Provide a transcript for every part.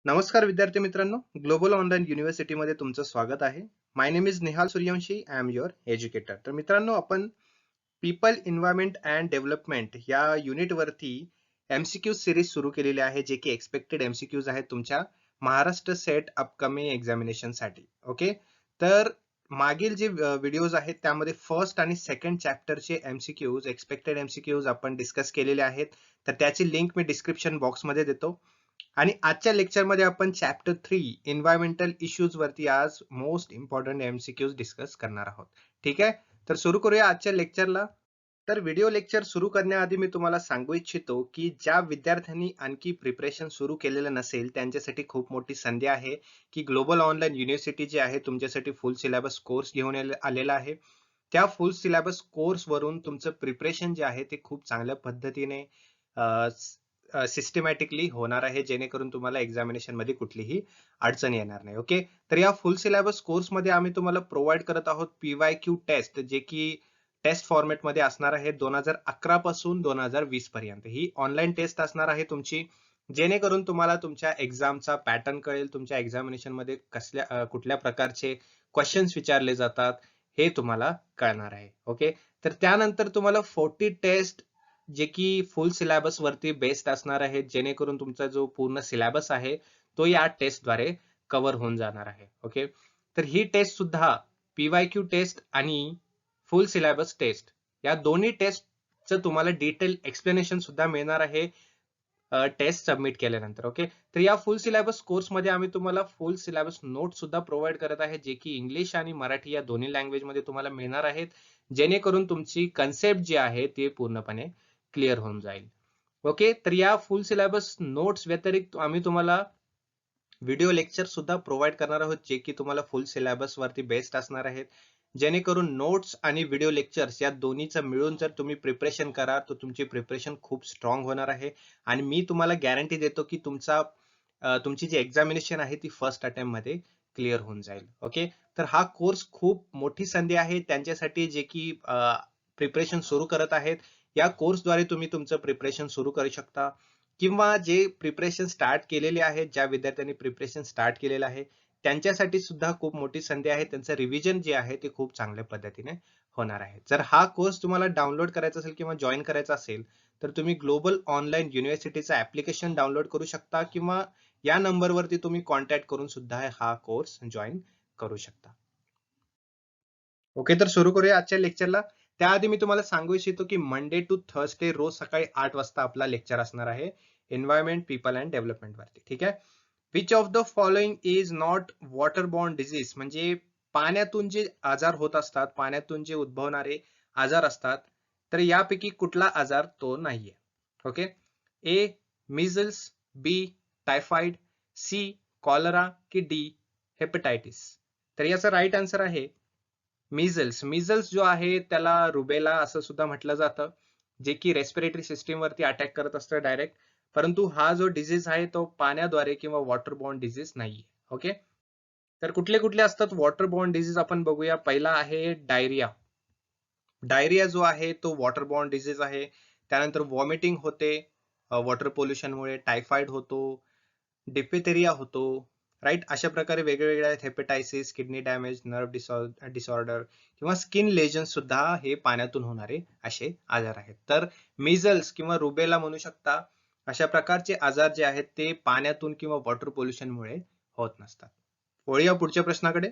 नमस्कार विद्यार्थी मित्रांनो, ग्लोबल ऑनलाईन युनिव्हर्सिटीमध्ये तुमचं स्वागत आहे. My name is Nihal Suryavanshi. I am your educator. तर मित्रांनो, आपण पीपल, एन्व्हायरमेंट अँड डेव्हलपमेंट या युनिटवरती एमसीक्यूज सिरीज सुरू केलेली आहे, जे की एक्सपेक्टेड एमसीक्यूज आहेत तुमच्या महाराष्ट्र सेट अपकमिंग एक्झामिनेशनसाठी. ओके, तर मागील जे व्हिडिओज आहेत त्यामध्ये फर्स्ट आणि सेकंड चॅप्टरचे एमसीक्यूज, एक्सपेक्टेड एमसीक्यूज आपण डिस्कस केलेले आहेत. तर त्याची लिंक मी डिस्क्रिप्शन बॉक्समध्ये देतो. आणि आजच्या लेक्चरमध्ये आपण चॅप्टर 3 एन्व्हायरमेंटल इश्यूज वरती आज मोस्ट इम्पॉर्टंट एमसीक्यूज डिस्कस करणार आहोत. ठीक आहे, तर सुरू करूया आजच्या लेक्चरला. तर व्हिडिओ लेक्चर सुरू करण्याआधी मी तुम्हाला सांगू इच्छितो की ज्या विद्यार्थ्यांनी आणखी प्रिपरेशन सुरू केलेलं नसेल त्यांच्यासाठी खूप मोठी संधी आहे की ग्लोबल ऑनलाईन युनिव्हर्सिटी जी आहे तुमच्यासाठी फुल सिलेबस कोर्स घेऊन आलेला आहे. त्या फुल सिलेबस कोर्स वरून तुमचं प्रिपरेशन जे आहे ते खूप चांगल्या पद्धतीने सिस्टमॅटिकली होणार आहे, जेणेकरून तुम्हाला एक्झामिनेशन मध्ये कुठलीही अडचण येणार नाही. ओके, तर या फुल सिलेबस कोर्स मध्ये आम्ही तुम्हाला प्रोव्हाइड करत आहोत पीवायक्यू टेस्ट, जे की टेस्ट फॉर्मॅट मध्ये असणार आहे 2011 पासून 2020 पर्यंत. ही ऑनलाईन टेस्ट असणार आहे तुमची, जेणेकरून तुम्हाला तुमच्या एक्झामचा पॅटर्न कळेल, तुमच्या एक्झामिनेशन मध्ये कुठल्या प्रकारचे क्वेश्चन्स विचारले जातात हे तुम्हाला कळणार आहे. ओके, तर त्यानंतर तुम्हाला 40 टेस्ट जे की फुल सिलेबस वरती बेस्ड असणार आहे, जेणेकरून तुमचा जो पूर्ण सिलेबस आहे तो या टेस्टद्वारे कव्हर होऊन जाणार आहे. ओके, तर ही टेस्ट सुद्धा पीवायक्यू टेस्ट आणि फुल सिलेबस टेस्ट या दोन्ही टेस्टचं तुम्हाला डिटेल एक्सप्लेनेशन सुद्धा मिळणार आहे टेस्ट सबमिट केल्यानंतर. ओके, तर या फुल सिलेबस कोर्स मध्ये आम्ही तुम्हाला फुल सिलेबस नोट सुद्धा प्रोव्हाइड करत आहे, जे की इंग्लिश आणि मराठी या दोन्ही लँग्वेज मध्ये तुम्हाला मिळणार आहेत, जेणेकरून तुमची कन्सेप्ट जी आहे ती पूर्णपणे क्लिअर होऊन जाईल. ओके, तर या फुल सिलेबस नोट्स व्यतिरिक्त आम्ही तुम्हाला व्हिडिओ लेक्चर सुद्धा प्रोव्हाइड करणार आहोत, जे की तुम्हाला फुल सिलेबस वरती बेस्ड असणार आहेत, जेणेकरून नोट्स आणि व्हिडिओ लेक्चर्स या दोन्हीचं मिळून जर तुम्ही प्रिपरेशन करा तर तुमची प्रिपरेशन खूप स्ट्रॉंग होणार आहे. आणि मी तुम्हाला गॅरंटी देतो की तुमची जी एक्झामिनेशन आहे ती फर्स्ट अटेम्प्ट मध्ये क्लिअर होऊन जाईल. ओके, तर हा कोर्स खूप मोठी संधी आहे त्यांच्यासाठी जे की प्रिपरेशन सुरू करत आहेत. या कोर्सद्वारे तुम्ही तुमचं प्रिपरेशन सुरू करू शकता, किंवा जे प्रिपरेशन स्टार्ट केलेले आहेत, ज्या विद्यार्थ्यांनी प्रिपरेशन स्टार्ट केलेलं आहे त्यांच्यासाठी सुद्धा खूप मोठी संधी आहे. त्यांचं रिव्हिजन जे आहे ते खूप चांगल्या पद्धतीने होणार आहे. जर हा कोर्स तुम्हाला डाउनलोड करायचा असेल किंवा जॉईन करायचा असेल तर तुम्ही ग्लोबल ऑनलाईन युनिव्हर्सिटीचं ऍप्लिकेशन डाउनलोड करू शकता, किंवा या नंबरवरती तुम्ही कॉन्टॅक्ट करून सुद्धा हा कोर्स जॉईन करू शकता. ओके, तर सुरू करूया आजच्या लेक्चरला. त्याआधी मी तुम्हाला सांगू इच्छितो की मंडे टू थर्सडे रोज सकाळी 8 वाजता आपला लेक्चर असणार आहे एन्व्हायरमेंट, पीपल अँड डेव्हलपमेंट वरती. ठीक आहे, which of the following is not water born disease, म्हणजे पाण्यातून जे आजार होत असतात, पाण्यातून जे उद्भवणारे आजार असतात, तर यापैकी कुठला आजार तो नाहीये. ओके, ए मिझल्स, बी टायफॉइड, सी कॉलरा की डी हेपेटायटिस. तर याचा राईट आन्सर आहे मिझल्स. मिझल्स जो आहे त्याला रुबेला असं सुद्धा म्हटलं जातं, जे की रेस्पिरेटरी सिस्टीम वरती अटॅक करत असतं डायरेक्ट. परंतु हा जो डिझीज आहे तो पाण्याद्वारे किंवा वॉटर बॉर्न डिझीज नाहीये. ओके, तर कुठले कुठले असतात वॉटर बॉर्न डिझीज आपण बघूया. पहिला आहे डायरिया. डायरिया जो आहे तो वॉटर बॉर्न डिझीज आहे. त्यानंतर व्हॉमिटिंग होते वॉटर पोल्युशनमुळे, टायफॉइड होतो, डिप्थेरिया होतो. राईट, अशा प्रकारे वेगवेगळ्या आहेत. हेपेटायसिस, किडनी डॅमेज, नर्व्ह डिसऑर्डर किंवा स्किन लेजन सुद्धा हे पाण्यातून होणारे असे आजार आहेत. तर मिझल्स किंवा रुबेला म्हणू शकता, अशा प्रकारचे आजार जे आहेत ते पाण्यातून किंवा वॉटर पोल्युशनमुळे होत नसतात. वळूया पुढच्या प्रश्नाकडे.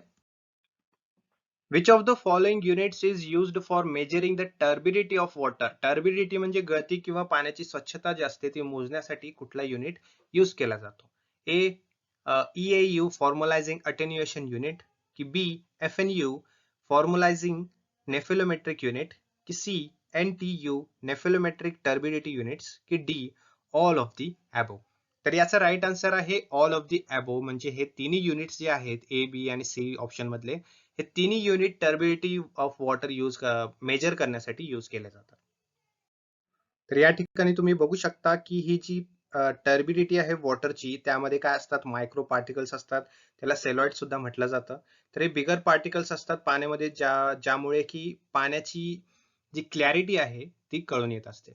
Which of the following units is used for measuring the turbidity of water? Turbidity म्हणजे गळती किंवा पाण्याची स्वच्छता जी असते ती मोजण्यासाठी कुठला युनिट यूज केला जातो? A. EAU formalizing attenuation unit, की B. FNU formalizing nephelometric unit, की C. NTU nephelometric turbidity units, की D. all of the above. तर याचा राईट आन्सर आहे ऑल ऑफ द अबोव, म्हणजे हे तिन्ही युनिट्स जे आहेत ए, बी आणि सी ऑप्शन मधले, हे तिन्ही unit turbidity of water measure करण्यासाठी यूज केले जातात. तर या ठिकाणी तुम्ही बघू शकता की ही जी टर्बिडिटी आहे वॉटरची, त्यामध्ये काय असतात, मायक्रो पार्टिकल्स असतात, त्याला सेलॉइड सुद्धा म्हटलं जातं. तर हे बिगर पार्टिकल्स असतात पाण्यामध्ये, ज्यामुळे की पाण्याची जी क्लॅरिटी आहे ती कळून येत असते.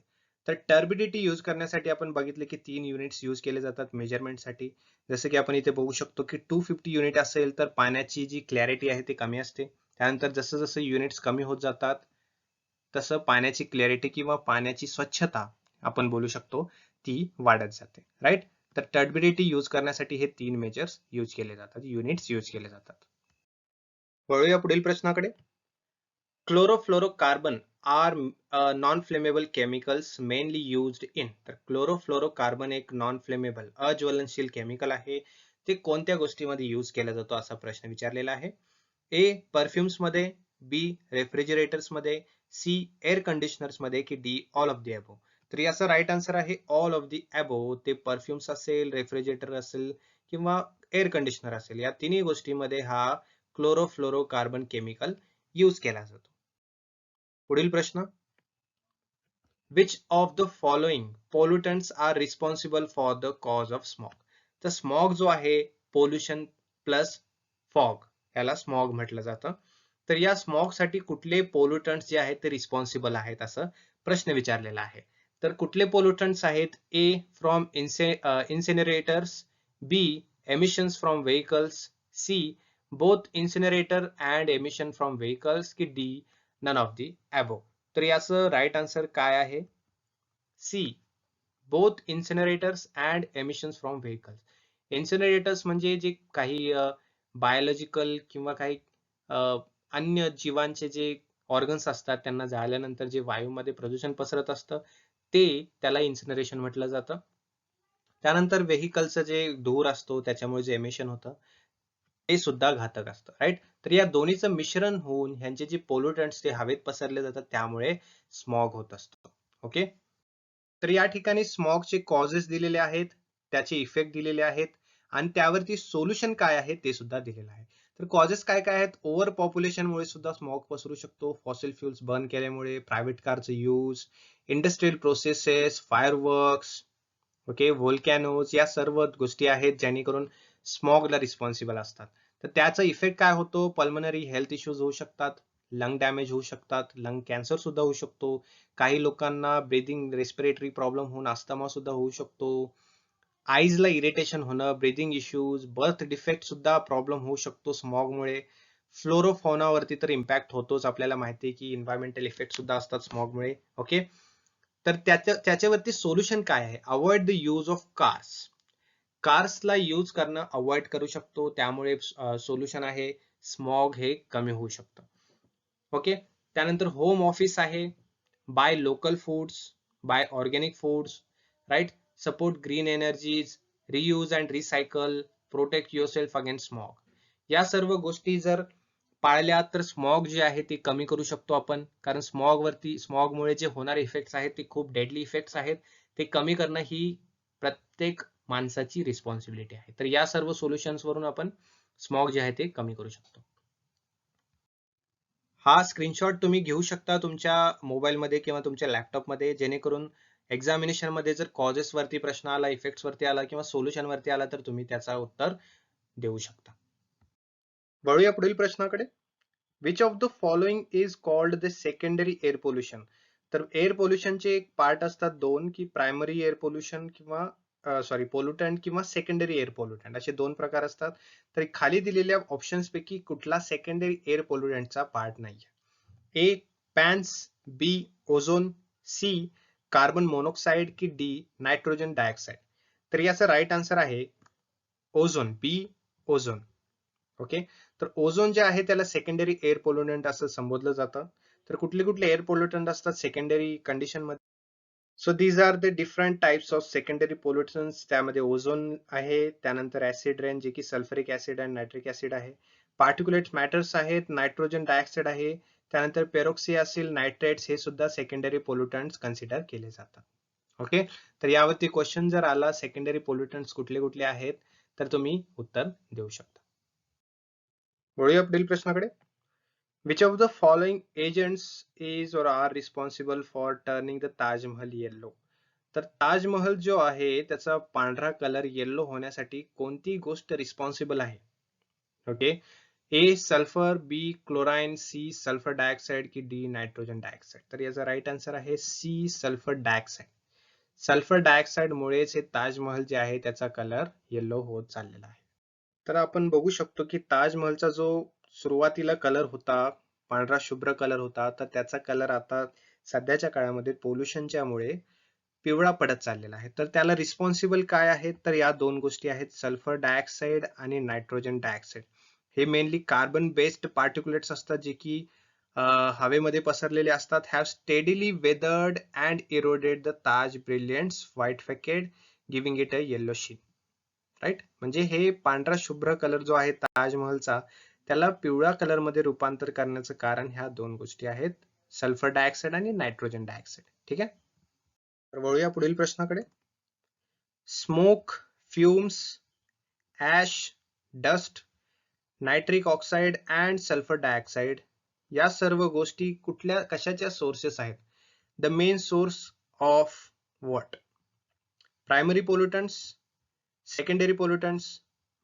तर टर्बिडिटी यूज करण्यासाठी आपण बघितले की 3 युनिट्स यूज केले जातात मेजरमेंटसाठी. जसं की आपण इथे बघू शकतो की 250 युनिट असेल तर पाण्याची जी क्लॅरिटी आहे ती कमी असते. त्यानंतर जसं जसं युनिट्स कमी होत जातात तसं पाण्याची क्लॅरिटी किंवा पाण्याची स्वच्छता आपण बोलू शकतो ती वाढत जाते, राईट. तर टर्बिडिटी यूज करण्यासाठी हे 3 मेजर्स यूज केले जातात, युनिट्स यूज केले जातात. वळूया पुढील प्रश्नाकडे. Chlorofluorocarbon are non flammable chemicals mainly used in. तर क्लोरोफ्लोरोकार्बन एक नॉन फ्लेमेबल अज्वलनशील केमिकल आहे. ते कोणत्या गोष्टीमध्ये यूज केला जातो असा प्रश्न विचारलेला आहे. ए परफ्युम्स मध्ये, बी रेफ्रिजरेटर्स मध्ये, सी एअर कंडिशनर्स मध्ये की D all of the above. तर याचा राईट आन्सर आहे ऑल ऑफ दी अबो. ते परफ्युम्स असेल, रेफ्रिजरेटर असेल किंवा एअर कंडिशनर असेल, या तिन्ही गोष्टींमध्ये हा क्लोरोफ्लोरोकार्बन केमिकल यूज केला जातो. पुढील प्रश्न. Which of the following pollutants are responsible for the cause of smog? तर स्मॉग जो आहे पोल्युशन प्लस फॉग, याला स्मॉग म्हटलं जातं. तर या स्मॉग साठी कुठले पोल्युटंट्स जे आहेत ते रिस्पॉन्सिबल आहेत असं प्रश्न विचारलेला आहे. तर कुठले पोल्युटंट्स आहेत? A from incinerators, B emissions from vehicles, C both incinerator and emission from vehicles की D none of the above. तर याचं राईट आन्सर काय आहे? C both incinerators and emissions from vehicles. Incinerators म्हणजे जे काही बायोलॉजिकल किंवा काही अन्य जीवांचे जे ऑर्गन्स असतात त्यांना जाळल्यानंतर जे वायूमध्ये प्रदूषण पसरत असतं ते त्याला इन्सिनरेशन म्हटलं जातं. त्यानंतर व्हेकलचं जे धूर असतो त्याच्यामुळे जे एमिशन होतं ते सुद्धा घातक असतं, राईट. तर या दोन्हीचं मिश्रण होऊन ह्यांचे जे पोल्युटंट्स ते हवेत पसरले जातात त्यामुळे स्मॉग होत असतो. ओके. तर या ठिकाणी स्मॉगचे कॉजेस दिलेले आहेत, त्याचे इफेक्ट दिलेले आहेत आणि त्यावरती सोल्युशन काय आहे ते सुद्धा दिलेलं आहे. तर कॉजेस काय काय आहेत? ओव्हर पॉप्युलेशनमुळे सुद्धा स्मॉग पसरू शकतो. फॉसिल फ्युल्स बर्न केल्यामुळे, प्रायव्हेट कारचा use, industrial processes, fireworks, okay, volcanoes, या सर्व गोष्टी आहेत जेणेकरून स्मॉगला रिस्पॉन्सिबल असतात. तर त्याचा इफेक्ट काय होतो? पल्मनरी हेल्थ इश्यूज होऊ शकतात, लंग डॅमेज होऊ शकतात, लंग कॅन्सर सुद्धा होऊ शकतो, काही लोकांना ब्रीदिंग रेस्पिरेटरी प्रॉब्लेम होऊन अस्थमा सुद्धा होऊ शकतो, आईजला इरिटेशन होणं, ब्रीदिंग इश्यूज, बर्थ डिफेक्ट सुद्धा प्रॉब्लेम होऊ शकतो स्मॉगमुळे. फ्लोरोफोनावरती तर इम्पॅक्ट होतोच, आपल्याला माहिती आहे की एन्व्हायरमेंटल इफेक्ट सुद्धा असतात स्मॉगमुळे. ओके. तर त्याच्यावरती सोल्युशन काय आहे? Avoid the use of cars. कार्सला यूज करणं अवॉइड करू शकतो, त्यामुळे सोल्युशन आहे स्मॉग हे कमी होऊ शकतं. ओके. त्यानंतर होम ऑफिस आहे, buy local foods, buy organic foods, right. Support green energies, reuse and recycle, protect yourself against smog. या सर्व गोष्टी जर पाळल्या तर स्मॉग जे आहे ते कमी करू शकतो आपण. कारण स्मॉगमुळे जे होणारे इफेक्ट्स आहेत ते खूप डेडली इफेक्ट्स आहेत. ते कमी करणं ही प्रत्येक माणसाची रिस्पॉन्सिबिलिटी आहे. तर या सर्व सोल्युशन्स वरून आपण स्मॉग जे आहे ते कमी करू शकतो. हा स्क्रीनशॉट तुम्ही घेऊ शकता तुमच्या मोबाईलमध्ये किंवा तुमच्या लॅपटॉपमध्ये, जेणेकरून एक्झामिनेशन मध्ये जर कॉजेस वरती प्रश्न आला, इफेक्ट्स वरती आला किंवा सोल्युशन वरती आला तर तुम्ही त्याचा उत्तर देऊ शकता. वळूया पुढील प्रश्नाकडे. Which of the following is called the secondary air pollution. तर एअर पोल्युशनचे एक पार्ट असतात दोन, की प्रायमरी एअर पोल्युशन किंवा पोल्युटंट किंवा सेकंडरी एअर पोल्युटंट, असे दोन प्रकार असतात. तर खाली दिलेल्या ऑप्शन्स पैकी कुठला सेकंडरी एअर पोल्युटंटचा पार्ट नाहीये? ए पॅन्स, बी ओझोन, सी कार्बन मोनॉक्साईड की डी नायट्रोजन डायऑक्साईड. तर याचा राईट आन्सर आहे ओझोन, बी ओझोन. ओके. तर ओझोन जे आहे त्याला सेकंडरी एअर पोल्युटंट असं संबोधलं जातं. तर कुठले कुठले एअर पोल्युटंट असतात सेकंडरी कंडिशन मध्ये? So these are the different types of secondary pollutants. त्यामध्ये ओझोन आहे, त्यानंतर ऍसिड रेन जे की सल्फ्युरिक ऍसिड आणि नायट्रिक ऍसिड आहे, पार्टिक्युलेट मॅटर्स आहेत, नायट्रोजन डायऑक्साईड आहे, त्यानंतर पेरोक्सियासिल नायट्रेट्स, हे सुद्धा सेकंडरी पोल्युटंट्स कन्सिडर केले जातात. ओके. तर यावरती क्वेश्चन जर आला सेकंडरी पोल्युटंट्स कुठले कुठले आहेत तर तुम्ही उत्तर देऊ शकता. वळूया पुढील प्रश्नाकडे. Which of the following agents is or are responsible for turning the Taj Mahal yellow? तर ताजमहल जो आहे त्याचा पांढरा कलर येल्लो होण्यासाठी कोणती गोष्ट रिस्पॉन्सिबल आहे? Okay. A sulphur, B chlorine, C sulphur dioxide की डी नायट्रोजन डायऑक्साईड. तर याचा राईट आन्सर आहे C sulphur dioxide. Sulphur dioxide मुळेच हे ताजमहल जे आहे त्याचा कलर येलो होत चाललेला आहे. तर आपण बघू शकतो की ताजमहलचा जो सुरुवातीला कलर होता, पांढरा शुभ्र कलर होता, तर त्याचा कलर आता सध्याच्या काळामध्ये पोल्युशनच्या मुळे पिवळा पडत चाललेला आहे. तर त्याला रिस्पॉन्सिबल काय आहेत? तर या दोन गोष्टी आहेत, सल्फर डायऑक्साईड आणि नायट्रोजन डायऑक्साईड. हे मेनली कार्बन बेस्ड पार्टिक्युलेट्स असतात, जे की हवेमध्ये पसरलेले असतात. Have steadily weathered and eroded the Taj brilliants white facade giving it a yellow sheen. Right, म्हणजे हे पांढरा शुभ्र कलर जो आहे ताजमहलचा, त्याला पिवळा कलर मध्ये रूपांतर करण्याचं कारण ह्या दोन गोष्टी आहेत, सल्फर डायऑक्साईड आणि नायट्रोजन डायऑक्साईड. ठीक आहे, तर वळूया पुढील प्रश्नाकडे. Smoke, fumes, ash, dust, nitric oxide and sulphur dioxide या सर्व गोष्टी कुठल्या कशाच्या सोर्सेस आहेत? The main source of what? Primary pollutants, secondary pollutants,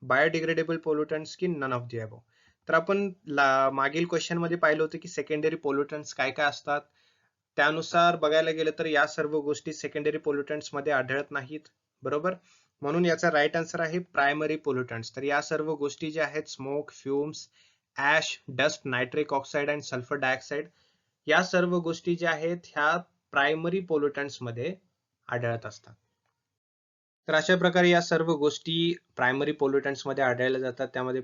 biodegradable pollutants की नन ऑफ द अबव? तर आपण मागील क्वेश्चन मध्ये पाहिलं होतं की सेकंडरी पोल्युटंट्स काय काय असतात. त्यानुसार बघायला गेलं तर या सर्व गोष्टी सेकंडरी पोल्युटंट्स मध्ये आढळत नाहीत, बरोबर. म्हणून याचा राईट आन्सर आहे प्रायमरी पोल्युटंट्स. तर या सर्व गोष्टी ज्या आहेत, smoke, fumes, ash, dust, nitric oxide आणि सल्फर डायऑक्साइड, या सर्व गोष्टी ज्या आहेत ह्या प्रायमरी पोल्युटंट्स मध्ये आढळत असतात. तर अशा प्रकारे या सर्व गोष्टी प्रायमरी पोल्युटंट्स मध्ये आढळल्या जातात. त्यामध्ये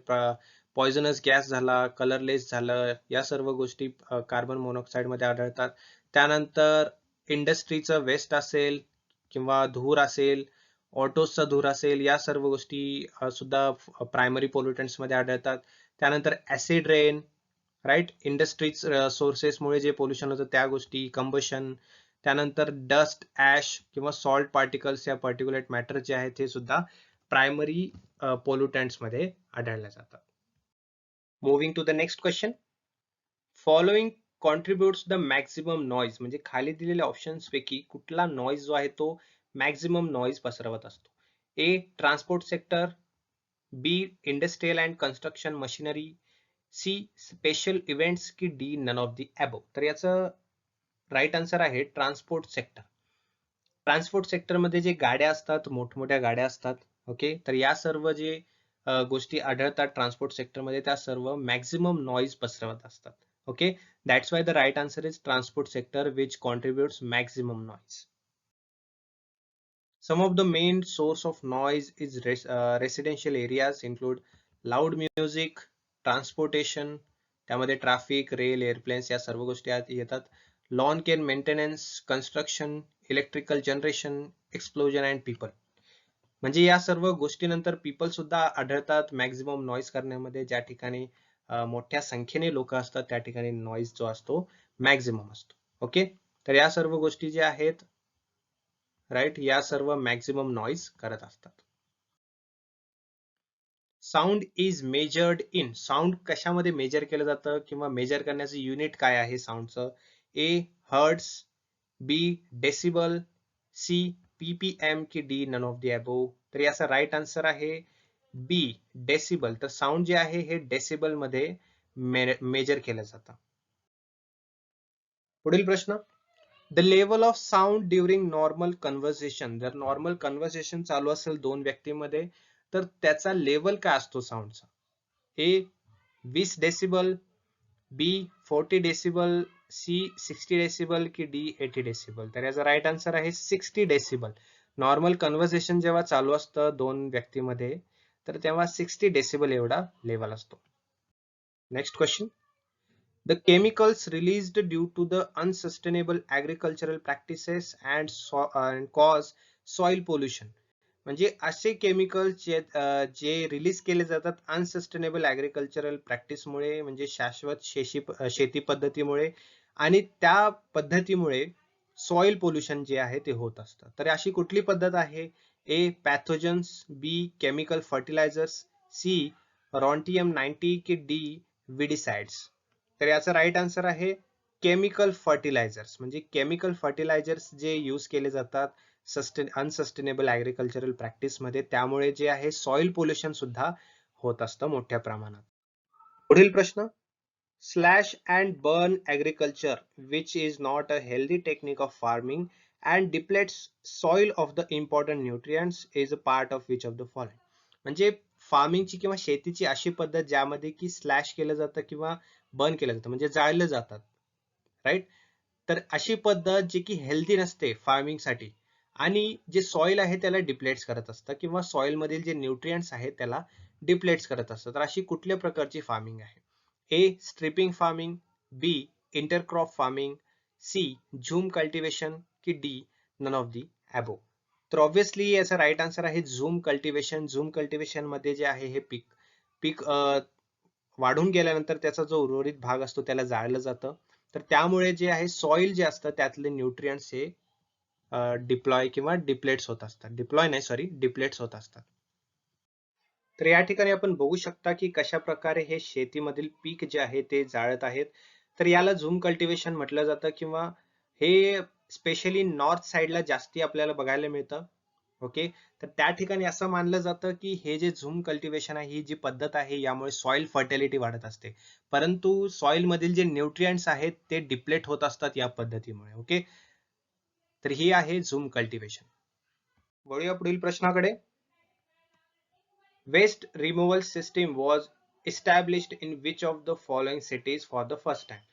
पॉइझनस गॅस झाला, कलरलेस झालं, या सर्व गोष्टी कार्बन मोनॉक्साईड मध्ये आढळतात. त्यानंतर इंडस्ट्रीचं वेस्ट असेल किंवा धूर असेल, ऑटोजचा धूर असेल, या सर्व गोष्टी सुद्धा प्रायमरी पोल्युटंट्स मध्ये आढळतात. त्यानंतर ऍसिड रेन, राईट, इंडस्ट्रीज सोर्सेसमुळे जे पोल्युशन होतं त्या गोष्टी, कंबशन. त्यानंतर डस्ट, ऍश किंवा सॉल्ट पार्टिकल्स या पर्टिक्युलेट मॅटर जे आहेत हे सुद्धा प्रायमरी पोल्युटंट्स मध्ये आढळल्या जातात. Moving to the next question. Following contributes the maximum noise, म्हणजे खाली दिलेल्या ऑप्शन्स पैकी कुठला नॉइज जो आहे तो मॅक्सिमम नॉइज पसरवत असतो? A, transport sector, B, industrial and construction machinery, C, special events की D, none of the above? तर याचं राईट आन्सर आहे ट्रान्सपोर्ट सेक्टर. ट्रान्सपोर्ट सेक्टर मध्ये जे गाड्या असतात, मोठमोठ्या गाड्या असतात, ओके, तर या सर्व जे गोष्टी आढळतात ट्रान्सपोर्ट सेक्टर मध्ये त्या सर्व मॅक्सिमम नॉइज पसरवत असतात. Okay, that's why the right answer is transport sector which contributes maximum noise. Some of the main source of noise is residential areas include loud music, transportation, त्यामध्ये traffic, rail, एअरप्लेन्स या सर्व गोष्टी येतात. Lawn care maintenance, construction, electrical generation, explosion and people. म्हणजे या सर्व गोष्टीनंतर people सुद्धा आढळतात मॅक्झिमम नॉइज करण्यामध्ये. ज्या ठिकाणी मोठ्या संख्येने लोक असतात त्या ठिकाणी नॉइज जो असतो मॅक्झिमम असतो. ओके, तर या सर्व गोष्टी ज्या आहेत, राईट, या सर्व मॅक्झिमम नॉइज करत असतात. Sound is measured in, sound कशामध्ये मेजर केलं जातं किंवा मेजर करण्याचं युनिट काय आहे साऊंडचं? A, hertz, B, decibel, C, PPM की D, none of the above? तर याचा राईट आन्सर आहे बी, डेसिबल. तर साऊंड जे आहे हे डेसिबल मध्ये मेजर केलं जातं. पुढील प्रश्न. The level of sound during normal conversation, जर नॉर्मल कन्व्हर्सेशन चालू असेल दोन व्यक्तींमध्ये तर त्याचा लेवल काय असतो साऊंडचा? ए, 20 डेसिबल, बी, 40 डेसिबल, सी, 60 डेसिबल की डी, 80 डेसिबल? तर याचा राईट आन्सर आहे 60 डेसिबल. नॉर्मल कन्व्हर्सेशन जेव्हा चालू असतं दोन व्यक्तीमध्ये तर तेव्हा 60 डेसिबल एवढा लेवल असतो. Next question. The chemicals released due to the unsustainable agricultural practices and cause soil pollution. म्हणजे असे केमिकल्स जे रिलीज केले जातात अनसस्टेनेबल ऍग्रिकल्चरल प्रॅक्टिसमुळे, म्हणजे शाश्वत शेती पद्धतीमुळे, आणि त्या पद्धतीमुळे सॉइल पोल्युशन जे आहे ते होत असतं. तर अशी कुठली पद्धत आहे? ए, पॅथोजन्स, बी, केमिकल फर्टिलायझर्स, सी, रॉन्टियम 90 की डी, विडिसाइड्स? तर याचा राईट आन्सर आहे केमिकल फर्टिलायझर्स. म्हणजे केमिकल फर्टिलायझर्स जे यूज केले जातात अनसस्टेनेबल ऍग्रिकल्चरल प्रॅक्टिस मध्ये, त्यामुळे जे आहे सॉइल पोल्युशन सुद्धा होत असतं मोठ्या प्रमाणात. पुढील प्रश्न. Slash and burn agriculture which is not a healthy technique of farming and depletes soil of the important nutrients is a part of which of the following. म्हणजे फार्मिंगची किंवा शेतीची अशी पद्धत ज्यामध्ये की स्लॅश केलं जातं किंवा बर्न केलं जातं म्हणजे जाळलं जातात, राईट. तर अशी पद्धत जी की हेल्दी नसते फार्मिंग साठी आणि जे सॉइल आहे त्याला डिप्लेट्स करत असतं किंवा सॉइल मधील जे न्यूट्रिएंट्स आहेत त्याला डिप्लेट्स करत असतं. तर अशी कुठल्या प्रकारची फार्मिंग आहे? A stripping farming, B intercrop farming, C jhum cultivation की D none of the above. तर ऑब्व्हियसली याचा राईट आन्सर आहे झूम कल्टिवेशन. झूम कल्टिवेशन मध्ये जे आहे हे पीक पीक वाढून गेल्यानंतर त्याचा जो उर्वरित भाग असतो त्याला जाळलं जातं. तर त्यामुळे जे आहे सॉइल जे असतं त्यातले न्यूट्रिएंट्स हे डिप्लॉय किंवा डिप्लेट्स होत असतात. डिप्लॉय नाही, सॉरी, डिप्लेट्स होत असतात. तर या ठिकाणी आपण बघू शकता की कशा प्रकारे हे शेतीमधील पीक जे आहे ते जाळत आहेत. तर याला झूम कल्टिवेशन म्हटलं जातं किंवा हे स्पेशली नॉर्थ साइडला जास्ती आपल्याला बघायला मिळतं. ओके. तर त्या ठिकाणी असं मानलं जातं की हे जे झूम कल्टिवेशन आहे ही जी पद्धत आहे यामुळे सॉइल फर्टिलिटी वाढत असते, परंतु सॉइल मधील जे न्यूट्रिएंट्स आहेत ते डिप्लेट होत असतात या पद्धतीमुळे. ओके. तर ही आहे झूम कल्टिवेशन. वळूया पुढील प्रश्नाकडे. Waste removal system was established in which of the following cities for the first time?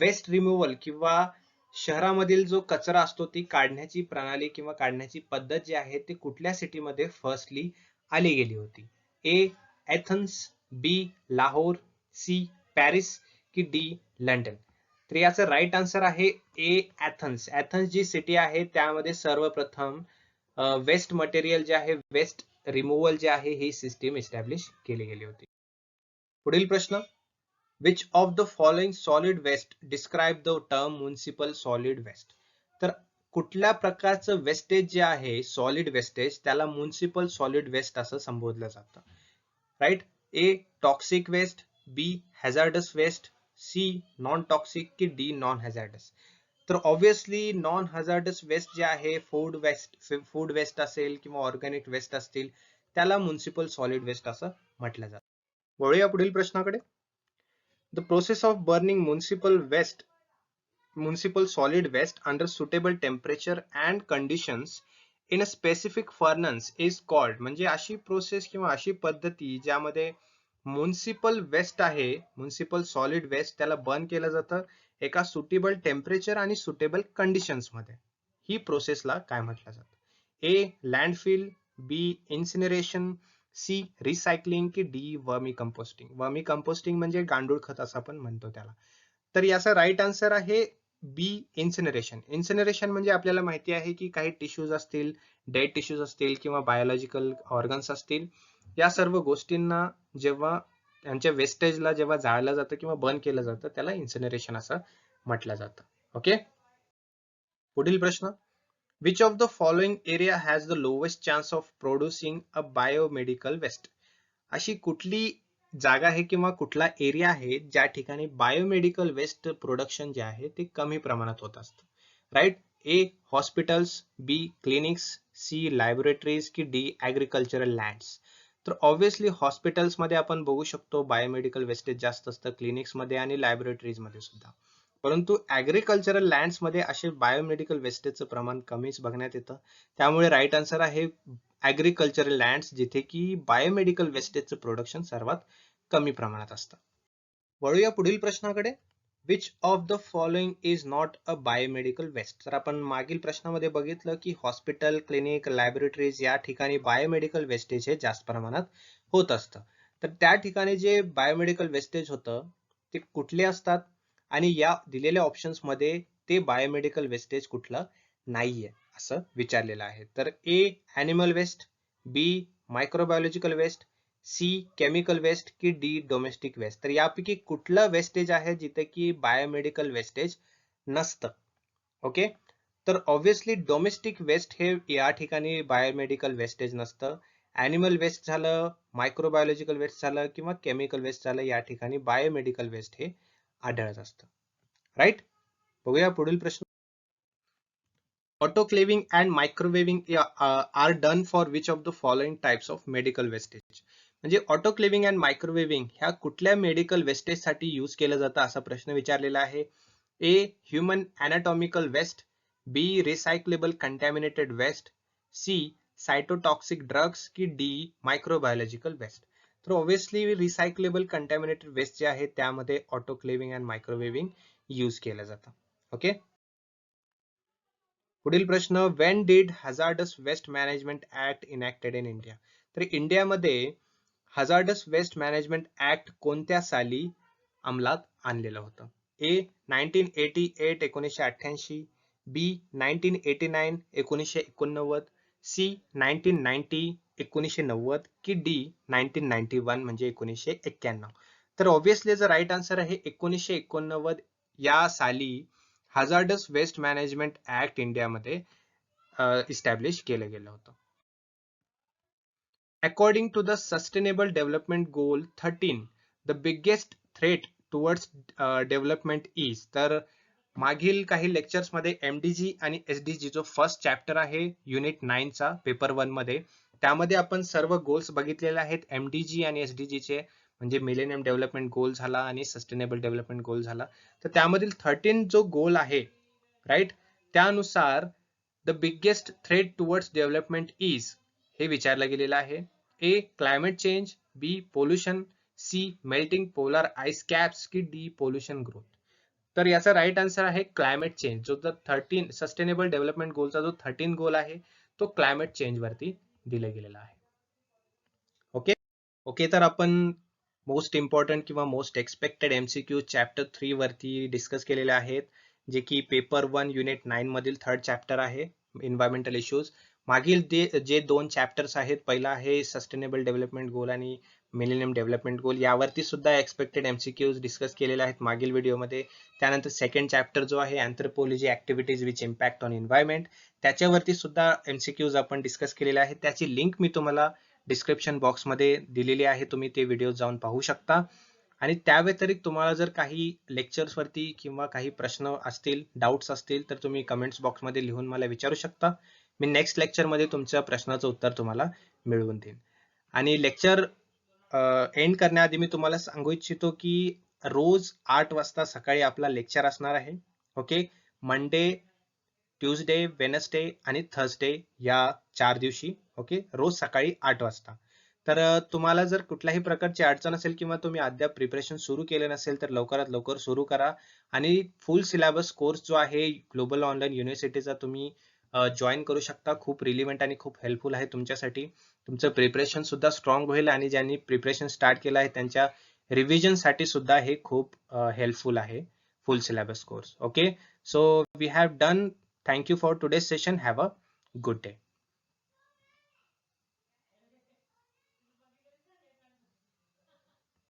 Waste removal किंवा शहरामधील जो कचरा असतो ती काढण्याची प्रणाली किंवा काढण्याची पद्धत जी आहे ती कुठल्या सिटीमध्ये फर्स्टली आली गेली होती? ए एथन्स, बी लाहोर, सी पॅरिस की डी लंडन. तर याचं राईट आन्सर आहे ए एथन्स. एथन्स जी सिटी आहे त्यामध्ये सर्वप्रथम वेस्ट मटेरियल जे आहे, वेस्ट रिमूव्हल जे आहे ही सिस्टीम एस्टॅब्लिश केली गेली होती. पुढील प्रश्न. Which of the following solid waste describe the term municipal solid waste? तर कुठल्या प्रकारचं वेस्टेज जे आहे सॉलिड वेस्टेज त्याला म्युनिसिपल सॉलिड वेस्ट असं संबोधलं जातं, right. A toxic waste, B hazardous waste, C non toxic की डी नॉन हॅझार्डस. तर ऑब्व्हियसली नॉन हॅझार्डस वेस्ट जे आहे फूड वेस्ट असेल किंवा ऑर्गॅनिक वेस्ट असतील त्याला म्युनिसिपल सॉलिड वेस्ट असं म्हटलं जातं. वळूया पुढील प्रश्नाकडे. The process of burning municipal solid waste under suitable temperature and conditions in a specific furnace is called. म्हणजे अशी प्रोसेस किंवा अशी पद्धती ज्यामध्ये म्युनिसिपल वेस्ट आहे, म्युनिसिपल सॉलिड वेस्ट त्याला बर्न केलं जातं एका सुटेबल टेम्परेचर आणि सुटेबल कंडिशन्स मध्ये. ही प्रोसेसला काय म्हटलं जातं? ए लँडफिल, बी इन्सिनरेशन, सी रिसायकलिंग की डी वर्मी कंपोस्टिंग. वर्मी कंपोस्टिंग म्हणजे गांडूळ खत असं आपण म्हणतो त्याला. तर याचा राईट आन्सर आहे बी इन्सिनरेशन. इन्सिनरेशन म्हणजे आपल्याला माहिती आहे की काही टिश्यूज असतील, डेड टिश्यूज असतील किंवा बायोलॉजिकल ऑर्गन्स असतील, या सर्व गोष्टींना जेव्हा त्यांच्या वेस्टेजला जेव्हा जाळलं जातं किंवा बर्न केलं जातं त्याला इन्सिनरेशन असं म्हटलं जातं. ओके. पुढील प्रश्न. Which of the following area has the lowest chance of producing a biomedical waste? अशी कुठली जागा आहे किंवा कुठला एरिया आहे ज्या ठिकाणी बायोमेडिकल वेस्ट प्रोडक्शन जे आहे ते कमी प्रमाणात होत असतं, राईट. ए हॉस्पिटल्स, बी क्लिनिक्स, सी लॅबोरेटरीज की डी ऍग्रिकल्चरल लँड्स. तर ऑब्व्हियसली हॉस्पिटल्स मध्ये आपण बघू शकतो बायोमेडिकल वेस्टेज जास्त असतं, क्लिनिक्स मध्ये आणि लॅबोरेटरीज मध्ये सुद्धा, परंतु ऍग्रिकल्चरल लँड्स मध्ये असे बायोमेडिकल वेस्टेजचं प्रमाण कमीच बघण्यात येतं. त्यामुळे राईट आन्सर आहे ऍग्रिकल्चरल लँड्स जिथे की बायोमेडिकल वेस्टेजचं प्रोडक्शन सर्वात कमी प्रमाणात असतं. वळूया पुढील प्रश्नाकडे. Which of the following is not a biomedical waste. तर आपण मागील प्रश्नामध्ये बघितलं की हॉस्पिटल, क्लिनिक, लॅबोरेटरीज या ठिकाणी बायोमेडिकल वेस्टेज हे जास्त प्रमाणात होत असतं. तर त्या ठिकाणी जे बायोमेडिकल वेस्टेज होतं ते कुठले असतात आणि या दिलेल्या ऑप्शन्स मध्ये ते बायोमेडिकल वेस्टेज कुठलं नाहीये असं विचारलेलं आहे. तर ए ॲनिमल वेस्ट, बी मायक्रोबायोलॉजिकल वेस्ट, सी केमिकल वेस्ट की डी डोमेस्टिक वेस्ट. तर यापैकी कुठलं वेस्टेज आहे जिथे की बायोमेडिकल वेस्टेज नसतं? ओके. तर ऑब्व्हियसली डोमेस्टिक वेस्ट हे या ठिकाणी बायोमेडिकल वेस्टेज नसतं. ॲनिमल वेस्ट झालं, मायक्रोबायोलॉजिकल वेस्ट झालं किंवा केमिकल वेस्ट झालं, या ठिकाणी बायोमेडिकल वेस्ट हे आढळत असतं, राईट. बघूया पुढील प्रश्न. Autoclaving and microwaving are done for which of the following types of medical wastage? म्हणजे ऑटोक्लेविंग अँड मायक्रोवेव्हिंग ह्या कुठल्या मेडिकल वेस्टेज साठी यूज केलं जातं असा प्रश्न विचारलेला आहे. A human anatomical waste, B recyclable contaminated waste, C cytotoxic drugs की डी मायक्रोबायोलॉजिकल वेस्ट. तर ऑब्व्हियसली रिसायकलेबल कंटॅमिनेटेड वेस्ट जे आहे त्यामध्ये ऑटोक्लेविंग अँड मायक्रोवेव्हिंग यूज केलं जातं. ओके. पुढील प्रश्न, when did hazardous waste management act enacted in India. तर इंडियामध्ये हजार्डस वेस्ट मॅनेजमेंट ऍक्ट कोणत्या साली अंमलात आणलेलं होतं? ए 1988 1988, बी 1989 1989, सी 1990 1990 की डी 1991 म्हणजे 1991. तर ऑब्व्हियसली जर राईट आन्सर आहे 1989 या साली हजार्डस वेस्ट मॅनेजमेंट ऍक्ट इंडियामध्ये इस्टॅब्लिश केलं गेलं होतं. According to the Sustainable Development Goal 13, the biggest threat towards development is. तर मागील काही लेक्चर्स मध्ये MDG आणि SDG जो फर्स्ट चॅप्टर आहे युनिट 9 चा पेपर 1 मध्ये, त्यामध्ये आपण सर्व गोल्स बघितलेले आहेत. MDG आणि SDG चे म्हणजे मिलेनियम डेव्हलपमेंट गोल झाला आणि सस्टेनेबल डेव्हलपमेंट गोल झाला. तर त्यामधील 13 जो गोल आहे राईट, त्यानुसार the biggest threat towards development is हे विचारलं गेलेलं आहे. A climate change, B pollution, C melting polar ice caps की डी पोल्युशन ग्रोथ. तर याचा राईट आन्सर आहे क्लायमेट चेंज. जो 13 सस्टेनेबल डेव्हलपमेंट गोलचा जो 13 गोल आहे तो क्लायमेट चेंज वरती दिला गेलेला आहे. ओके. ओके, तर आपण मोस्ट इम्पॉर्टंट किंवा मोस्ट एक्सपेक्टेड MCQ चॅप्टर 3 वरती डिस्कस केलेले आहेत, जे की पेपर 1 युनिट 9 मधील थर्ड चॅप्टर आहे एन्व्हायरमेंटल इश्यूज. मागील जे दोन चॅप्टर्स आहेत, पहिला आहे सस्टेनेबल डेव्हलपमेंट गोल आणि मिलेनियम डेव्हलपमेंट गोल, यावरती सुद्धा एक्सपेक्टेड MCQs डिस्कस केलेले आहेत मागील व्हिडिओमध्ये. त्यानंतर सेकंड चॅप्टर जो आहे anthropology activities which impact on environment, त्याच्यावरती सुद्धा MCQs आपण डिस्कस केलेले आहेत. त्याची लिंक मी तुम्हाला डिस्क्रिप्शन बॉक्समध्ये दिलेली आहे, तुम्ही ते व्हिडिओ जाऊन पाहू शकता. आणि त्या व्यतिरिक्त तुम्हाला जर काही लेक्चर्स वरती किंवा काही प्रश्न असतील, डाऊट्स असतील, तर तुम्ही कमेंट्स बॉक्समध्ये लिहून मला विचारू शकता. मी नेक्स्ट लेक्चरमध्ये तुमच्या प्रश्नाचं उत्तर तुम्हाला मिळवून देईन. आणि लेक्चर एंड करण्याआधी मी तुम्हाला सांगू इच्छितो की रोज 8 वाजता सकाळी आपला लेक्चर असणार आहे. ओके. मंडे, ट्यूजडे, वेनसडे आणि थर्सडे या 4 दिवशी. ओके, रोज सकाळी 8 वाजता. तर तुम्हाला जर कुठल्याही प्रकारची अडचण असेल किंवा तुम्ही अद्याप प्रिपरेशन सुरू केले नसेल तर लवकरात लवकर सुरू करा. आणि फुल सिलेबस कोर्स जो आहे ग्लोबल ऑनलाईन युनिव्हर्सिटीचा तुम्ही जॉईन करू शकता. खूप रिलिव्हंट आणि खूप हेल्पफुल आहे तुमच्यासाठी. तुमचं प्रिपरेशन सुद्धा स्ट्रॉंग होईल आणि ज्यांनी प्रिपरेशन स्टार्ट केलं आहे त्यांच्या रिव्हिजन साठी सुद्धा हे खूप हेल्पफुल आहे full syllabus course. Okay, so we have done. Thank you for today's session. Have a good day.